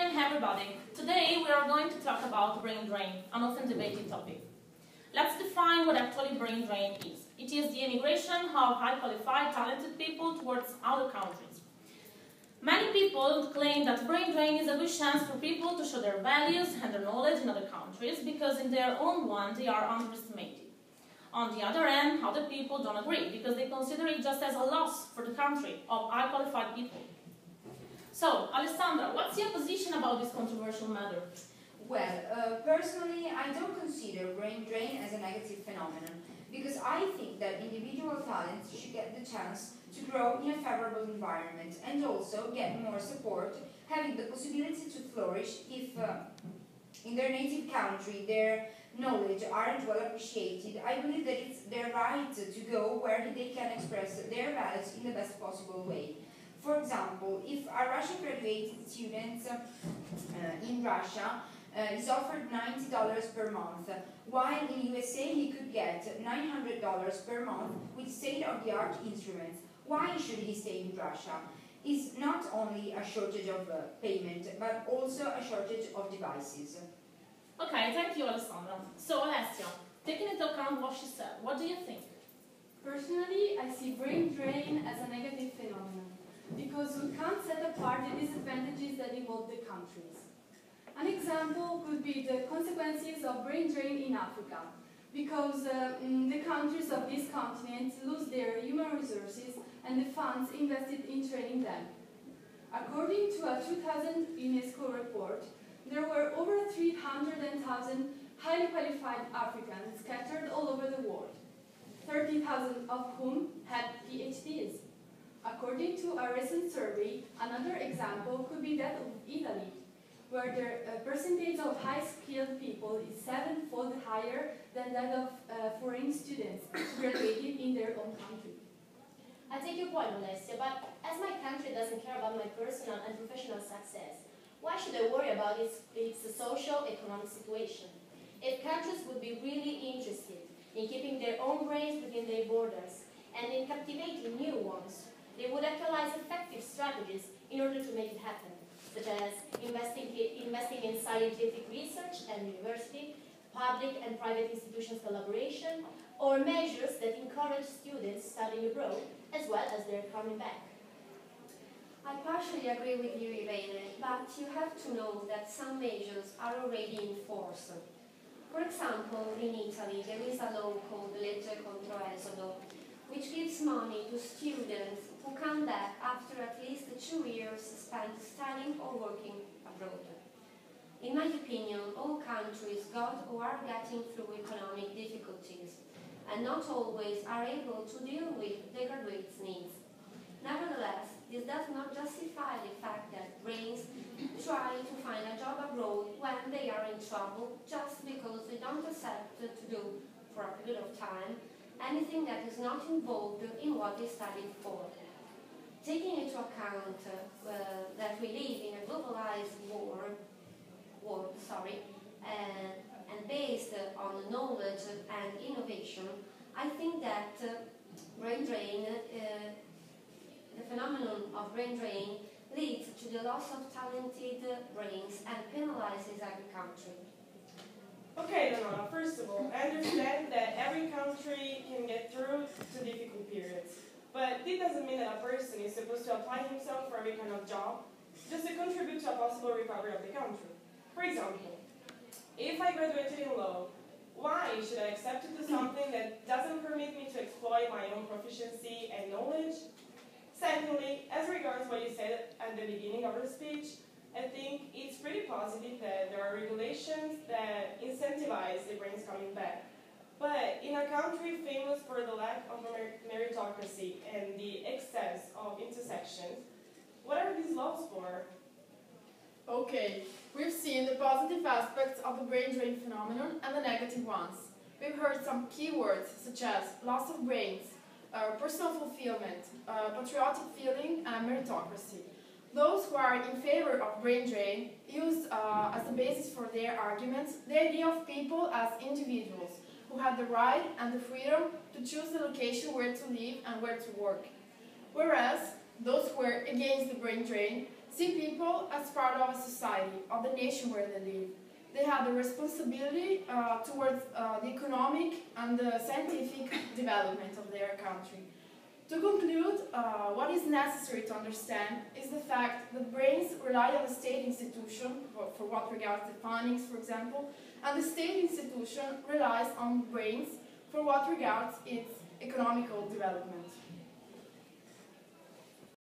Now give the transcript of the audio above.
morning, everybody. Today we are going to talk about brain drain, an often debated topic. Let's define what actually brain drain is. It is the emigration of highly qualified, talented people towards other countries. Many people claim that brain drain is a good chance for people to show their values and their knowledge in other countries because in their own one they are underestimated. On the other hand, other people don't agree because they consider it just as a loss for the country of highly qualified people. So, Alessandra, what's your position about this controversial matter? Well, personally, I don't consider brain drain as a negative phenomenon because I think that individual talents should get the chance to grow in a favorable environment and also get more support, having the possibility to flourish if in their native country their knowledge aren't well appreciated. I believe that it's their right to go where they can express their values in the best possible way. For example, if a Russian graduated student in Russia is offered $90 per month, while in USA he could get $900 per month with state-of-the-art instruments, why should he stay in Russia? It's not only a shortage of payment, but also a shortage of devices. Okay, thank you, Alessandra. So, Alessia, taking into account what she said, what do you think? Personally, I see brain drain as a negative phenomenon, because we can't set apart the disadvantages that involve the countries. An example could be the consequences of brain drain in Africa, because the countries of this continent lose their human resources and the funds invested in training them. According to a 2000 UNESCO report, there were over 300,000 highly qualified Africans scattered all over the world, 30,000 of whom had PhDs. According to a recent survey, another example could be that of Italy, where the percentage of high-skilled people is 7-fold higher than that of foreign students graduated in their own country. I take your point, Alessia, but as my country doesn't care about my personal and professional success, why should I worry about its social-economic situation? If countries would be really interested in keeping their own brains within their borders and in captivating new ones, they would actualize effective strategies in order to make it happen, such as investing in scientific research and university, public and private institutions collaboration, or measures that encourage students studying abroad as well as their coming back. I partially agree with you, Irene, but you have to know that some measures are already in force. For example, in Italy, there is a law called Legge contro Esodo, which gives money to students who come back after at least 2 years spent studying or working abroad. In my opinion, all countries got or are getting through economic difficulties, and not always are able to deal with the graduates' needs. Nevertheless, this does not justify the fact that brains try to find a job abroad when they are in trouble just because they don't accept to do, for a period of time, anything that is not involved in what they studied for. Taking into account that we live in a globalized world, and based on knowledge and innovation, I think that brain drain, the phenomenon of brain drain, leads to the loss of talented brains and penalizes every country. Okay, Leonora, first of all, I understand that every country can get through to difficult periods, but this doesn't mean that a person is supposed to apply himself for every kind of job just to contribute to a possible recovery of the country. For example, if I graduated in law, why should I accept to do something that doesn't permit me to exploit my own proficiency and knowledge? Secondly, as regards what you said at the beginning of your speech, I think it's pretty positive that there are regulations that incentivize the brains coming back. But in a country famous for the lack of meritocracy and the excess of intersections, what are these laws for? Okay, we've seen the positive aspects of the brain drain phenomenon and the negative ones. We've heard some keywords such as loss of brains, personal fulfillment, patriotic feeling, and meritocracy. Those who are in favor of brain drain use as the basis for their arguments the idea of people as individuals who have the right and the freedom to choose the location where to live and where to work. Whereas those who are against the brain drain see people as part of a society, of the nation where they live. They have the responsibility towards the economic and the scientific development of their country. To conclude, what is necessary to understand is the fact that brains rely on the state institution for what regards the fundings, for example, and the state institution relies on brains for what regards its economical development.